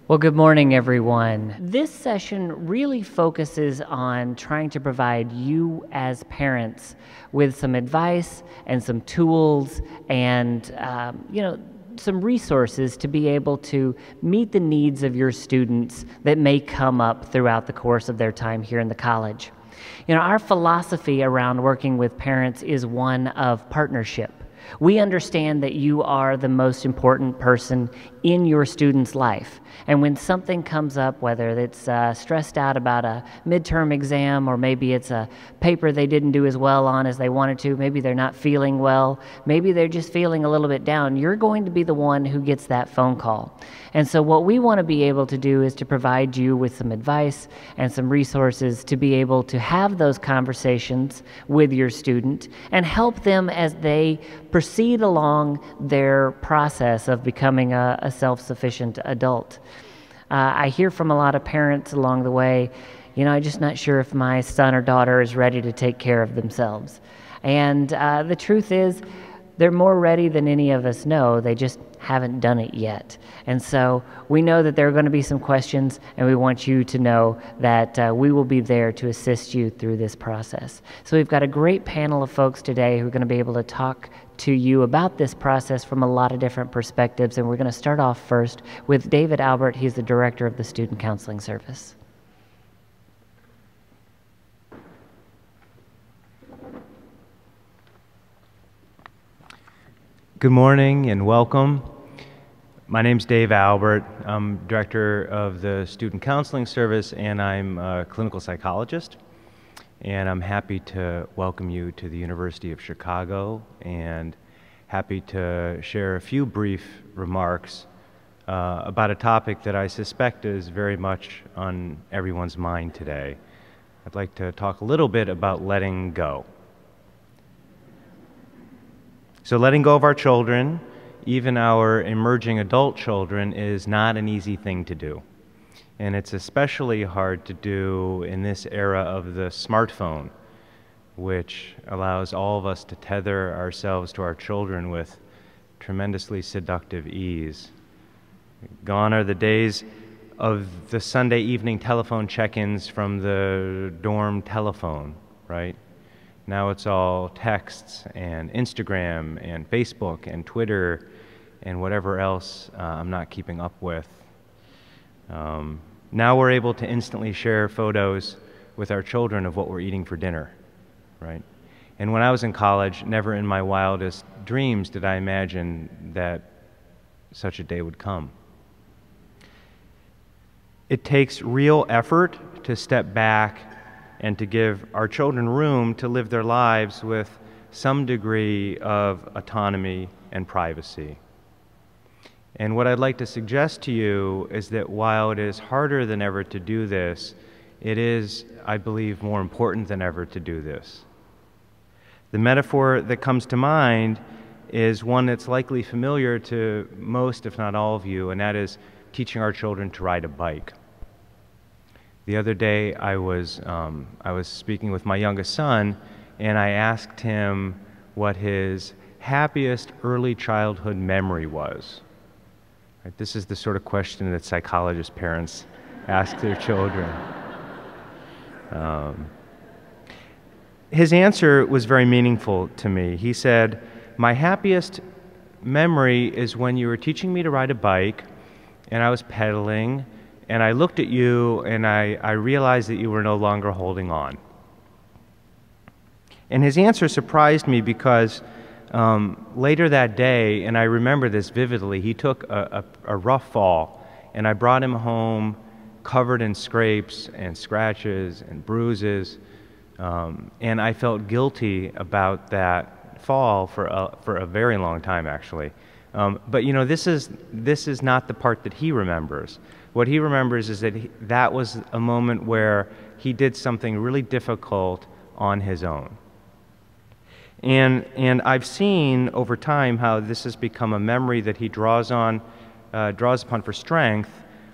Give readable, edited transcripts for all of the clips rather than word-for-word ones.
Well, good morning, everyone. This session really focuses on trying to provide you as parents with some advice and some tools and, some resources to be able to meet the needs of your students that may come up throughout the course of their time here in the college. Our philosophy around working with parents is one of partnership. We understand that you are the most important person in your student's life. And when something comes up, whether it's stressed out about a midterm exam, or maybe it's a paper they didn't do as well on as they wanted to, maybe they're not feeling well, maybe they're just feeling a little bit down, you're going to be the one who gets that phone call. And so what we want to be able to do is to provide you with some advice and some resources to be able to have those conversations with your student and help them as they proceed along their process of becoming a self-sufficient adult. I hear from a lot of parents along the way, I'm just not sure if my son or daughter is ready to take care of themselves. And the truth is, they're more ready than any of us know. They just haven't done it yet. And so we know that there are going to be some questions, and we want you to know that we will be there to assist you through this process. So we've got a great panel of folks today who are going to be able to talk to you about this process from a lot of different perspectives. And we're going to start off first with David Albert. He's the director of the Student Counseling Service. Good morning and welcome. My name's Dave Albert. I'm director of the Student Counseling Service, and I'm a clinical psychologist. And I'm happy to welcome you to the University of Chicago, and happy to share a few brief remarks about a topic that I suspect is very much on everyone's mind today. I'd like to talk a little bit about letting go. So letting go of our children, even our emerging adult children, is not an easy thing to do. And it's especially hard to do in this era of the smartphone, which allows all of us to tether ourselves to our children with tremendously seductive ease. Gone are the days of the Sunday evening telephone check-ins from the dorm telephone, right? Now it's all texts and Instagram and Facebook and Twitter and whatever else I'm not keeping up with. Now we're able to instantly share photos with our children of what we're eating for dinner, right? And when I was in college, never in my wildest dreams did I imagine that such a day would come. It takes real effort to step back and to give our children room to live their lives with some degree of autonomy and privacy. And what I'd like to suggest to you is that while it is harder than ever to do this, it is, I believe, more important than ever to do this. The metaphor that comes to mind is one that's likely familiar to most, if not all of you, and that is teaching our children to ride a bike. The other day, I was speaking with my youngest son, and I asked him what his happiest early childhood memory was. Right? This is the sort of question that psychologist parents ask their children. His answer was very meaningful to me. He said, "My happiest memory is when you were teaching me to ride a bike, and I was pedaling, and I looked at you, and I realized that you were no longer holding on." And his answer surprised me because later that day, and I remember this vividly, he took a rough fall, and I brought him home covered in scrapes and scratches and bruises, and I felt guilty about that fall for a very long time, actually. But this is not the part that he remembers. What he remembers is that that was a moment where he did something really difficult on his own. And I've seen over time how this has become a memory that he draws upon for strength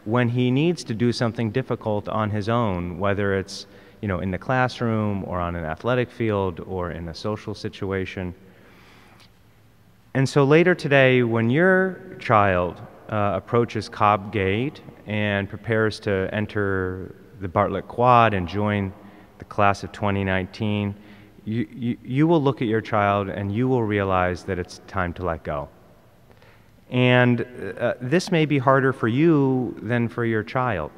when he needs to do something difficult on his own, whether it's in the classroom or on an athletic field or in a social situation. And so later today, when your child approaches Cobb Gate and prepares to enter the Bartlett Quad and join the class of 2019, you will look at your child and you will realize that it's time to let go. And this may be harder for you than for your child.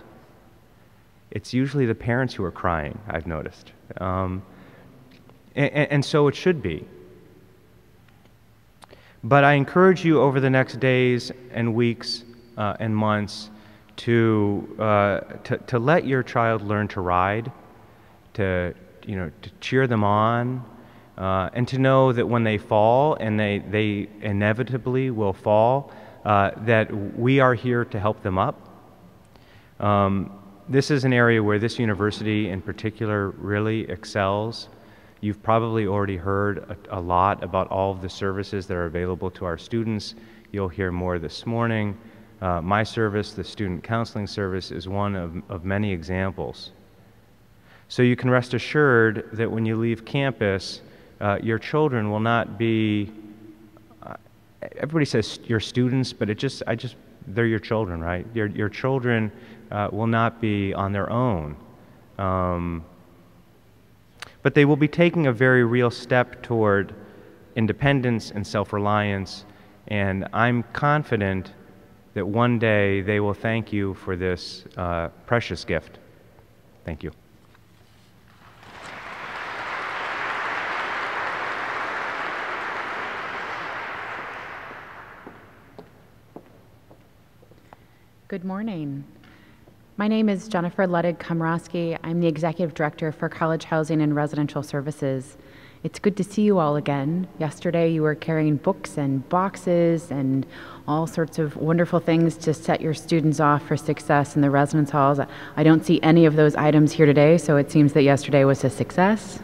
It's usually the parents who are crying, I've noticed. And so it should be. But I encourage you over the next days and weeks and months to let your child learn to ride, to cheer them on, and to know that when they fall, and they inevitably will fall, that we are here to help them up. This is an area where this university in particular really excels. You've probably already heard a lot about all of the services that are available to our students. You'll hear more this morning. My service, the student counseling service, is one of many examples. So you can rest assured that when you leave campus, your children will not be, everybody says your students, but they're your children, right? Your children will not be on their own. But they will be taking a very real step toward independence and self-reliance, and I'm confident that one day they will thank you for this precious gift. Thank you. Good morning. My name is Jennifer Luttig-Komrosky. I'm the Executive Director for College Housing and Residential Services. It's good to see you all again. Yesterday you were carrying books and boxes and all sorts of wonderful things to set your students off for success in the residence halls. I don't see any of those items here today, so it seems that yesterday was a success.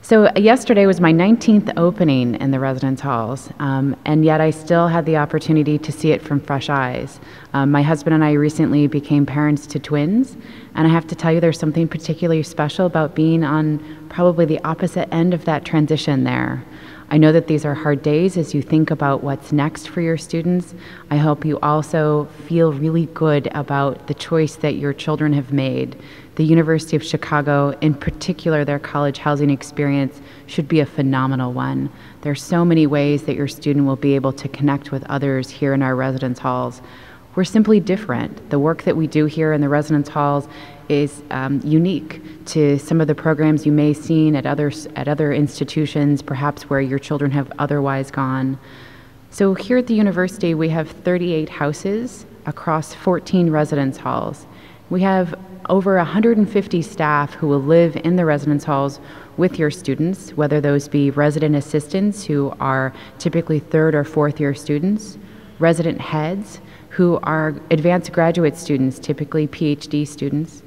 So yesterday was my 19th opening in the residence halls, and yet I still had the opportunity to see it from fresh eyes. My husband and I recently became parents to twins, and I have to tell you there's something particularly special about being on probably the opposite end of that transition there. I know that these are hard days as you think about what's next for your students. I hope you also feel really good about the choice that your children have made. The University of Chicago, in particular their college housing experience, should be a phenomenal one. There are so many ways that your student will be able to connect with others here in our residence halls. We're simply different. The work that we do here in the residence halls is unique to some of the programs you may have seen at other institutions, perhaps where your children have otherwise gone. So here at the university, we have 38 houses across 14 residence halls. We have over 150 staff who will live in the residence halls with your students, whether those be resident assistants who are typically third or fourth year students, resident heads who are advanced graduate students, typically PhD students,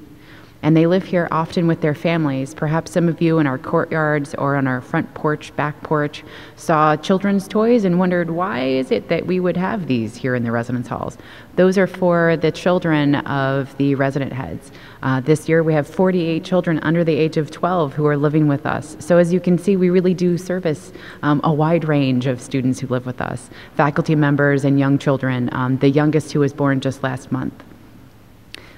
and they live here often with their families. Perhaps some of you in our courtyards or on our front porch, back porch, saw children's toys and wondered, why is it that we would have these here in the residence halls? Those are for the children of the resident heads. This year we have 48 children under the age of 12 who are living with us. So as you can see, we really do service a wide range of students who live with us, faculty members and young children, the youngest who was born just last month.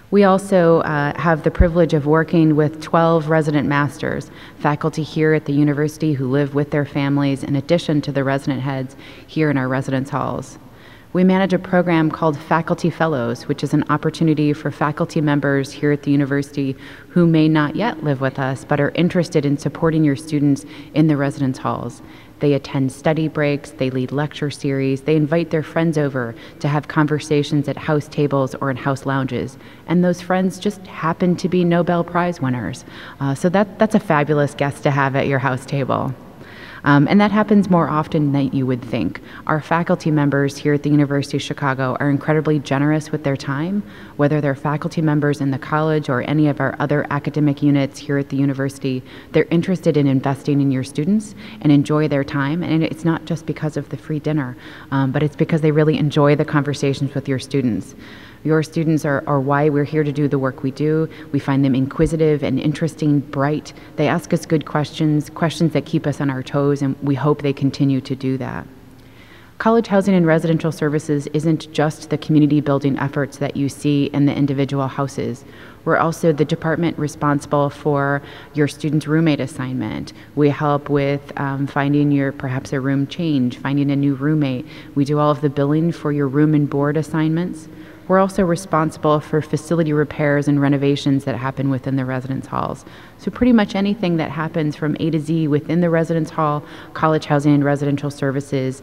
We also have the privilege of working with 12 resident masters, faculty here at the university who live with their families in addition to the resident heads here in our residence halls. We manage a program called Faculty Fellows, which is an opportunity for faculty members here at the university who may not yet live with us but are interested in supporting your students in the residence halls. They attend study breaks, they lead lecture series, they invite their friends over to have conversations at house tables or in house lounges. And those friends just happen to be Nobel Prize winners. So that's a fabulous guest to have at your house table. And that happens more often than you would think. Our faculty members here at the University of Chicago are incredibly generous with their time, whether they're faculty members in the college or any of our other academic units here at the university. They're interested in investing in your students and enjoy their time. And it's not just because of the free dinner, but it's because they really enjoy the conversations with your students. Your students are why we're here to do the work we do. We find them inquisitive and interesting, bright. They ask us good questions, questions that keep us on our toes, and we hope they continue to do that. College housing and residential services isn't just the community building efforts that you see in the individual houses. We're also the department responsible for your student's roommate assignment. We help with finding perhaps a room change, finding a new roommate. We do all of the billing for your room and board assignments. We're also responsible for facility repairs and renovations that happen within the residence halls. So pretty much anything that happens from A to Z within the residence hall, college housing and residential services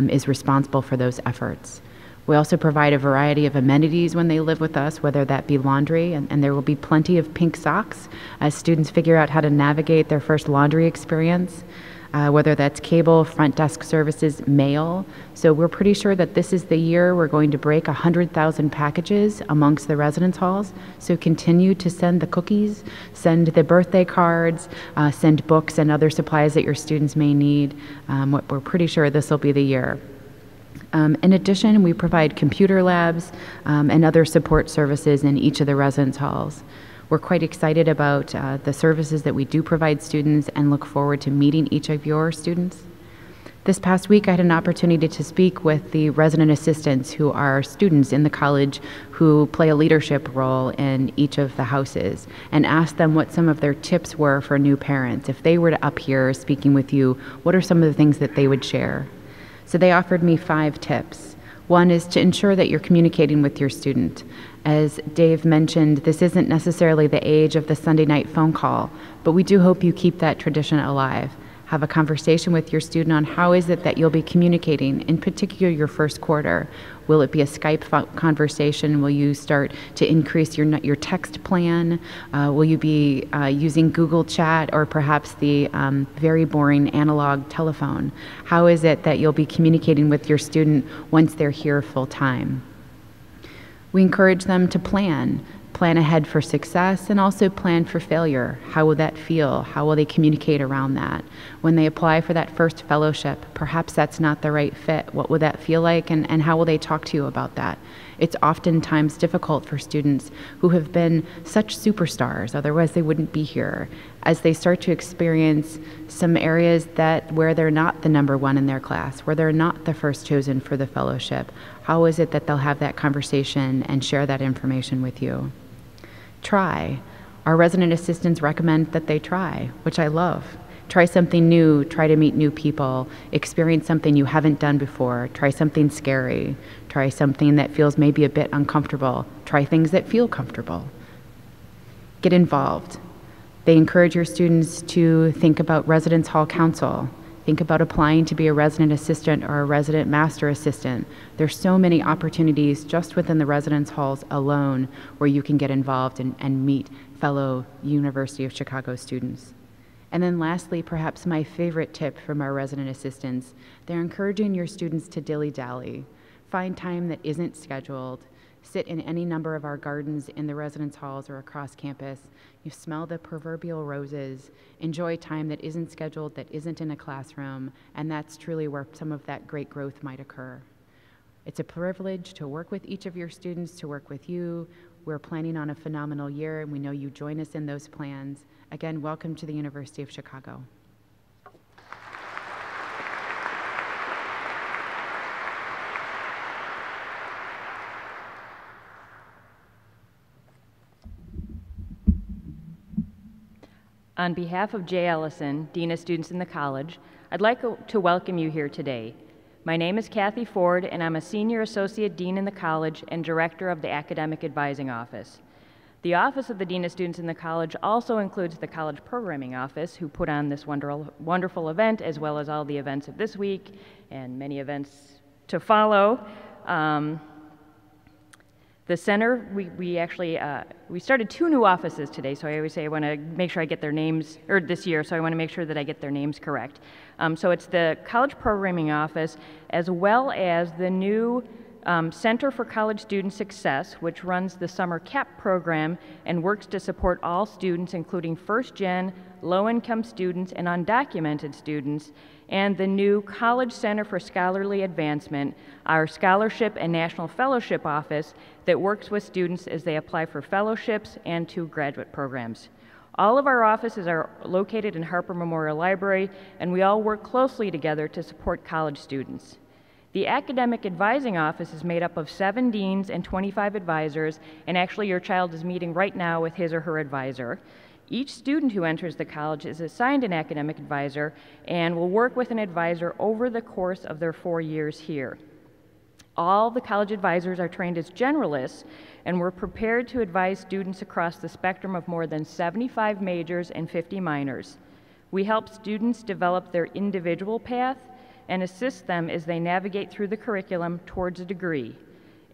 is responsible for those efforts. We also provide a variety of amenities when they live with us, whether that be laundry, and there will be plenty of pink socks as students figure out how to navigate their first laundry experience. Whether that's cable, front desk services, mail. So we're pretty sure that this is the year we're going to break 100,000 packages amongst the residence halls. So continue to send the cookies, send the birthday cards, send books and other supplies that your students may need. We're pretty sure this will be the year. In addition, we provide computer labs and other support services in each of the residence halls. We're quite excited about the services that we do provide students and look forward to meeting each of your students. This past week, I had an opportunity to speak with the resident assistants who are students in the college who play a leadership role in each of the houses and ask them what some of their tips were for new parents. If they were to up here speaking with you, what are some of the things that they would share? So they offered me 5 tips. One is to ensure that you're communicating with your student. As Dave mentioned, this isn't necessarily the age of the Sunday night phone call, but we do hope you keep that tradition alive. Have a conversation with your student on how is it that you'll be communicating, in particular your first quarter. Will it be a Skype conversation? Will you start to increase your text plan? Will you be using Google Chat or perhaps the very boring analog telephone? How is it that you'll be communicating with your student once they're here full time? We encourage them to plan ahead for success and also plan for failure. How will that feel? How will they communicate around that? When they apply for that first fellowship, perhaps that's not the right fit. What will that feel like and how will they talk to you about that? It's oftentimes difficult for students who have been such superstars, otherwise they wouldn't be here, as they start to experience some areas where they're not the number one in their class, where they're not the first chosen for the fellowship. How is it that they'll have that conversation and share that information with you? Try. Our resident assistants recommend that they try, which I love. Try something new, try to meet new people, experience something you haven't done before, try something scary, try something that feels maybe a bit uncomfortable, try things that feel comfortable. Get involved. They encourage your students to think about residence hall council. Think about applying to be a resident assistant or a resident master assistant. There's so many opportunities just within the residence halls alone where you can get involved and meet fellow University of Chicago students. And then lastly, perhaps my favorite tip from our resident assistants, they're encouraging your students to dilly-dally. Find time that isn't scheduled. Sit in any number of our gardens in the residence halls or across campus. You smell the proverbial roses. Enjoy time that isn't scheduled, that isn't in a classroom, and that's truly where some of that great growth might occur. It's a privilege to work with each of your students, to work with you. We're planning on a phenomenal year, and we know you join us in those plans. Again, welcome to the University of Chicago. On behalf of Jay Ellison, Dean of Students in the college, I'd like to welcome you here today. My name is Kathy Forde, and I'm a Senior Associate Dean in the college and Director of the Academic Advising Office. The Office of the Dean of Students in the college also includes the College Programming Office, who put on this wonderful event, as well as all the events of this week and many events to follow. The center, we started 2 new offices today, so I always say I want to make sure I get their names, or this year, so I want to make sure that I get their names correct. So it's the College Programming Office, as well as the new Center for College Student Success, which runs the Summer CAP program and works to support all students, including first-gen, low-income students, and undocumented students, and the new College Center for Scholarly Advancement, our scholarship and national fellowship office that works with students as they apply for fellowships and to graduate programs. All of our offices are located in Harper Memorial Library, and we all work closely together to support college students. The Academic Advising Office is made up of 7 deans and 25 advisors, and actually your child is meeting right now with his or her advisor. Each student who enters the college is assigned an academic advisor and will work with an advisor over the course of their 4 years here. All the college advisors are trained as generalists, and we're prepared to advise students across the spectrum of more than 75 majors and 50 minors. We help students develop their individual path and assist them as they navigate through the curriculum towards a degree.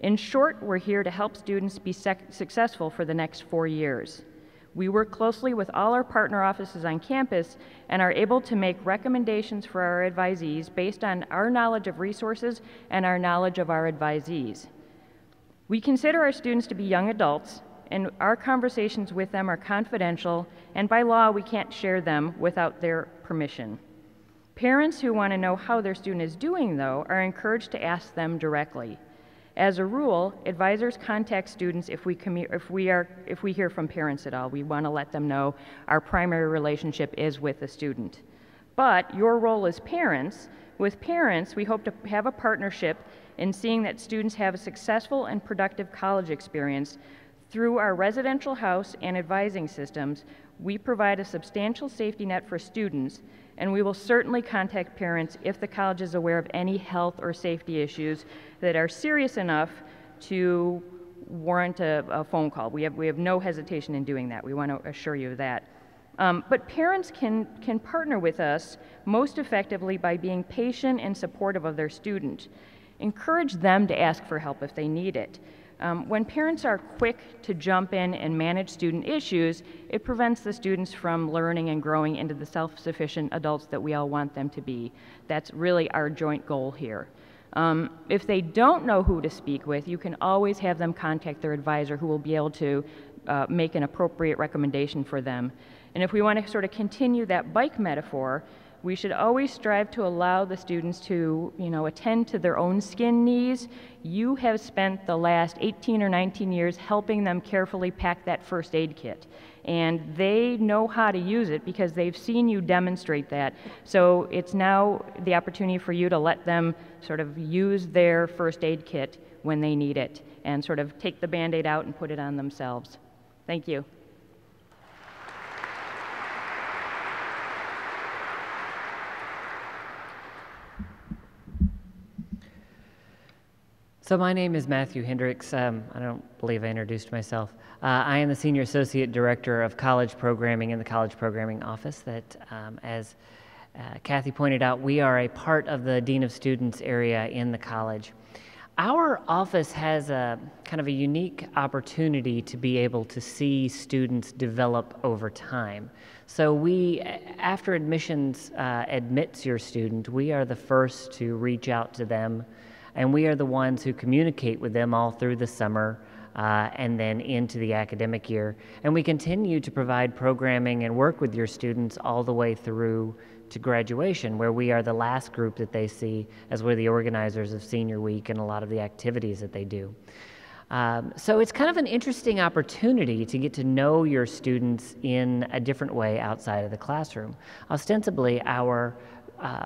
In short, we're here to help students be successful for the next 4 years. We work closely with all our partner offices on campus and are able to make recommendations for our advisees based on our knowledge of resources and our knowledge of our advisees. We consider our students to be young adults, and our conversations with them are confidential, and by law we can't share them without their permission. Parents who want to know how their student is doing, though, are encouraged to ask them directly. As a rule, advisors contact students if we hear from parents at all. We want to let them know our primary relationship is with the student. But your role as parents, with parents, we hope to have a partnership in seeing that students have a successful and productive college experience. Through our residential house and advising systems, we provide a substantial safety net for students, and we will certainly contact parents if the college is aware of any health or safety issues that are serious enough to warrant a phone call. We have no hesitation in doing that. We want to assure you of that. But parents can partner with us most effectively by being patient and supportive of their student. Encourage them to ask for help if they need it. When parents are quick to jump in and manage student issues, it prevents the students from learning and growing into the self-sufficient adults that we all want them to be. That's really our joint goal here. If they don't know who to speak with, you can always have them contact their advisor, who will be able to make an appropriate recommendation for them. And if we want to sort of continue that bike metaphor, we should always strive to allow the students to, attend to their own skin needs. You have spent the last 18 or 19 years helping them carefully pack that first aid kit. And they know how to use it because they've seen you demonstrate that. So it's now the opportunity for you to let them sort of use their first aid kit when they need it and sort of take the Band-Aid out and put it on themselves. Thank you. So my name is Matthew Hendricks. I don't believe I introduced myself. I am the Senior Associate Director of College Programming in the College Programming Office that, as Kathy pointed out, we are a part of the Dean of Students area in the college. Our office has a kind of a unique opportunity to be able to see students develop over time. So we, after admissions admits your student, we are the first to reach out to them, and we are the ones who communicate with them all through the summer and then into the academic year. And we continue to provide programming and work with your students all the way through to graduation, where we are the last group that they see, as we're the organizers of Senior Week and a lot of the activities that they do. So it's kind of an interesting opportunity to get to know your students in a different way outside of the classroom. Ostensibly, our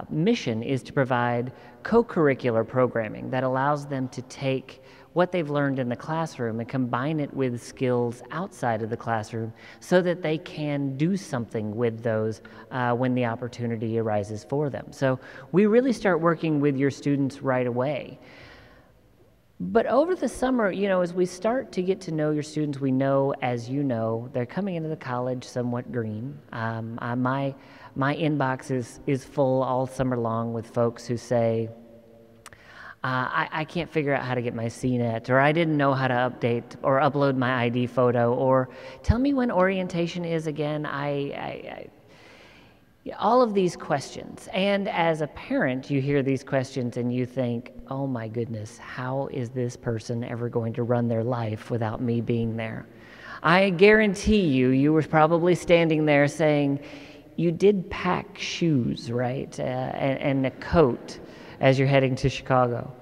mission is to provide co-curricular programming that allows them to take what they've learned in the classroom and combine it with skills outside of the classroom so that they can do something with those when the opportunity arises for them. So we really start working with your students right away. But over the summer, as we start to get to know your students, we know, as you know, they're coming into the college somewhat green. My inbox is full all summer long with folks who say, I can't figure out how to get my CNET, or I didn't know how to update or upload my ID photo, or tell me when orientation is again. All of these questions. And as a parent, you hear these questions and you think, oh my goodness, how is this person ever going to run their life without me being there? I guarantee you were probably standing there saying, you did pack shoes, right? And a coat as you're heading to Chicago.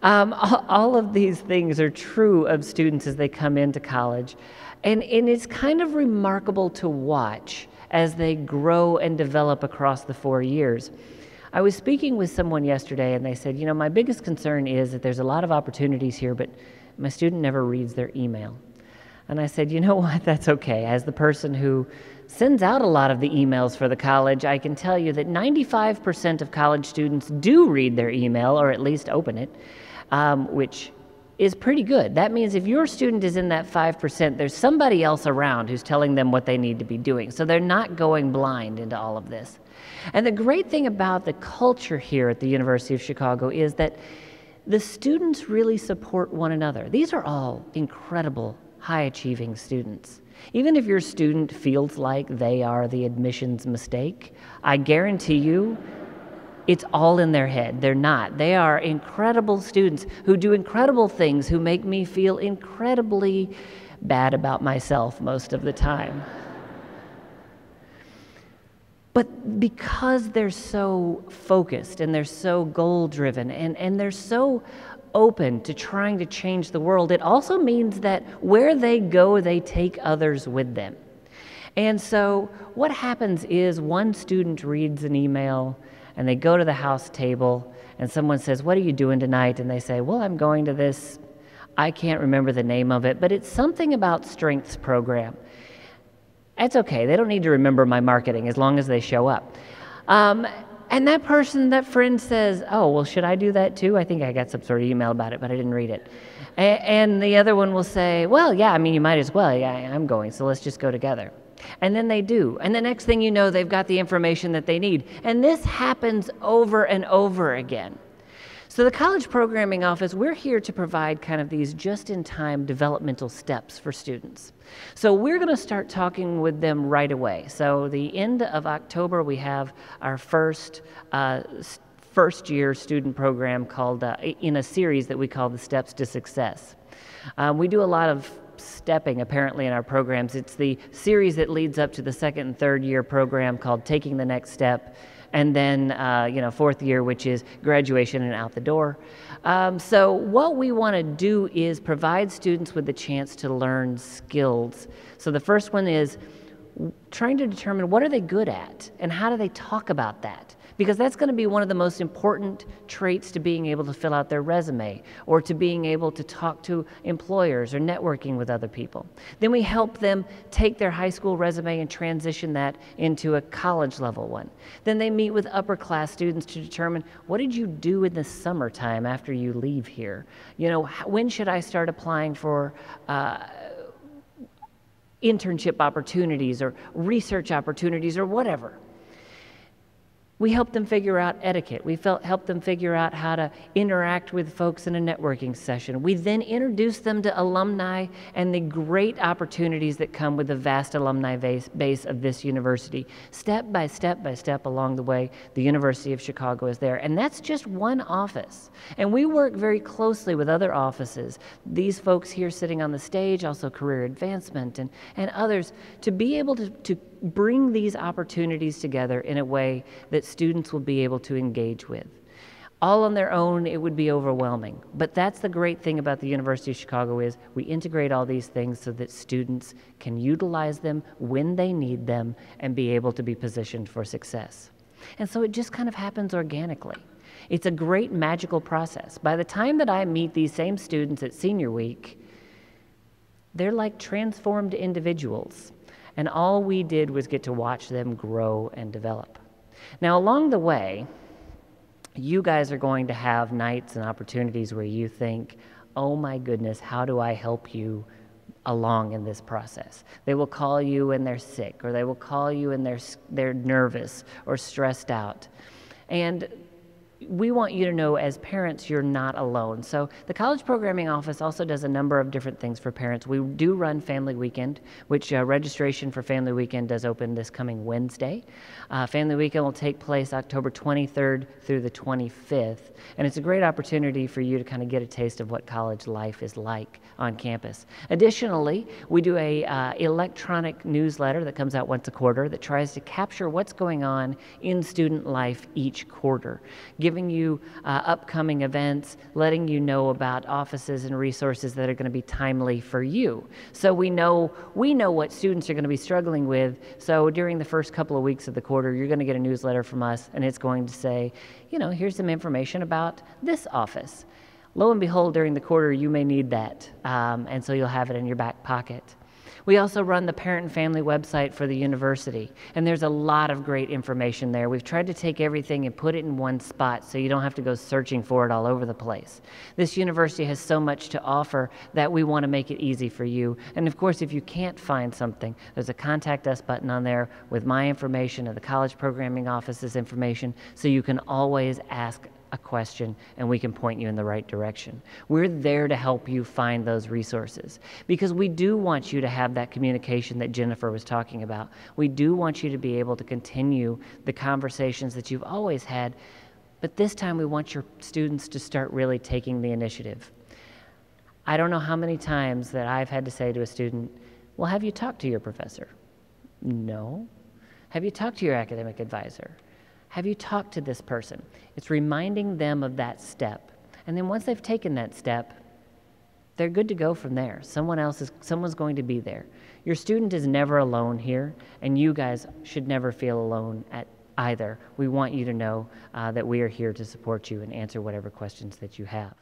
All of these things are true of students as they come into college. And it's kind of remarkable to watch as they grow and develop across the 4 years. I was speaking with someone yesterday and they said, you know, my biggest concern is that there's a lot of opportunities here, but my student never reads their email. And I said, you know what, that's okay. As the person who sends out a lot of the emails for the college, I can tell you that 95% of college students do read their email, or at least open it, which is pretty good. That means if your student is in that 5%, there's somebody else around who's telling them what they need to be doing. So they're not going blind into all of this. And the great thing about the culture here at the University of Chicago is that the students really support one another. These are all incredible, high-achieving students. Even if your student feels like they are the admissions mistake, I guarantee you it's all in their head. They're not. They are incredible students who do incredible things, who make me feel incredibly bad about myself most of the time. But because they're so focused and they're so goal-driven and they're so open to trying to change the world, it also means that where they go, they take others with them. And so what happens is one student reads an email and they go to the house table and someone says, what are you doing tonight? And they say, well, I'm going to this, I can't remember the name of it, but it's something about strengths program. That's okay. They don't need to remember my marketing as long as they show up. And that person, that friend says, oh, well, should I do that too? I think I got some sort of email about it, but I didn't read it. And the other one will say, well, yeah, I mean, you might as well. Yeah, I'm going, so let's just go together. And then they do. And the next thing you know, they've got the information that they need. And this happens over and over again. So the College Programming Office, we're here to provide kind of these just-in-time developmental steps for students. So we're going to start talking with them right away. So the end of October, we have our first-year student program called, in a series that we call the Steps to Success. We do a lot of stepping apparently in our programs. It's the series that leads up to the second and third year program called Taking the Next Step, and then fourth year, which is graduation and out the door. So what we want to do is provide students with the chance to learn skills. So the first one is trying to determine what are they good at and how do they talk about that, because that's going to be one of the most important traits to being able to fill out their resume or to being able to talk to employers or networking with other people. Then we help them take their high school resume and transition that into a college level one. Then they meet with upper class students to determine, what did you do in the summertime after you leave here? You know, when should I start applying for internship opportunities or research opportunities or whatever. We help them figure out etiquette. We help them figure out how to interact with folks in a networking session. We then introduce them to alumni and the great opportunities that come with the vast alumni base of this university. Step by step by step along the way, the University of Chicago is there. And that's just one office. And we work very closely with other offices. These folks here sitting on the stage, also career advancement and others, to be able to bring these opportunities together in a way that students will be able to engage with. All on their own, it would be overwhelming. But that's the great thing about the University of Chicago is we integrate all these things so that students can utilize them when they need them and be able to be positioned for success. And so it just kind of happens organically. It's a great magical process. By the time that I meet these same students at senior week, they're like transformed individuals. And all we did was get to watch them grow and develop. Now, along the way, you guys are going to have nights and opportunities where you think, oh my goodness, how do I help you along in this process? They will call you when they're sick, or they will call you when they're nervous or stressed out. And we want you to know as parents you're not alone. So the College Programming Office also does a number of different things for parents. We do run Family Weekend, which registration for Family Weekend does open this coming Wednesday. Family Weekend will take place October 23rd through the 25th, and it's a great opportunity for you to kind of get a taste of what college life is like on campus. Additionally, we do a electronic newsletter that comes out once a quarter that tries to capture what's going on in student life each quarter, giving you upcoming events, letting you know about offices and resources that are going to be timely for you. So we know what students are going to be struggling with. So during the first couple of weeks of the quarter, you're going to get a newsletter from us, and it's going to say, here's some information about this office. Lo and behold, during the quarter, you may need that, and so you'll have it in your back pocket. We also run the parent and family website for the university, and there's a lot of great information there. We've tried to take everything and put it in one spot so you don't have to go searching for it all over the place. This university has so much to offer that we want to make it easy for you. And of course, if you can't find something, there's a Contact Us button on there with my information and the College Programming Office's information, so you can always ask a question and we can point you in the right direction. We're there to help you find those resources because we do want you to have that communication that Jennifer was talking about. We do want you to be able to continue the conversations that you've always had, but this time we want your students to start really taking the initiative. I don't know how many times that I've had to say to a student, well, have you talked to your professor? No. Have you talked to your academic advisor? Have you talked to this person? It's reminding them of that step. And then once they've taken that step, they're good to go from there. Someone's going to be there. Your student is never alone here, and you guys should never feel alone at either. We want you to know that we are here to support you and answer whatever questions that you have.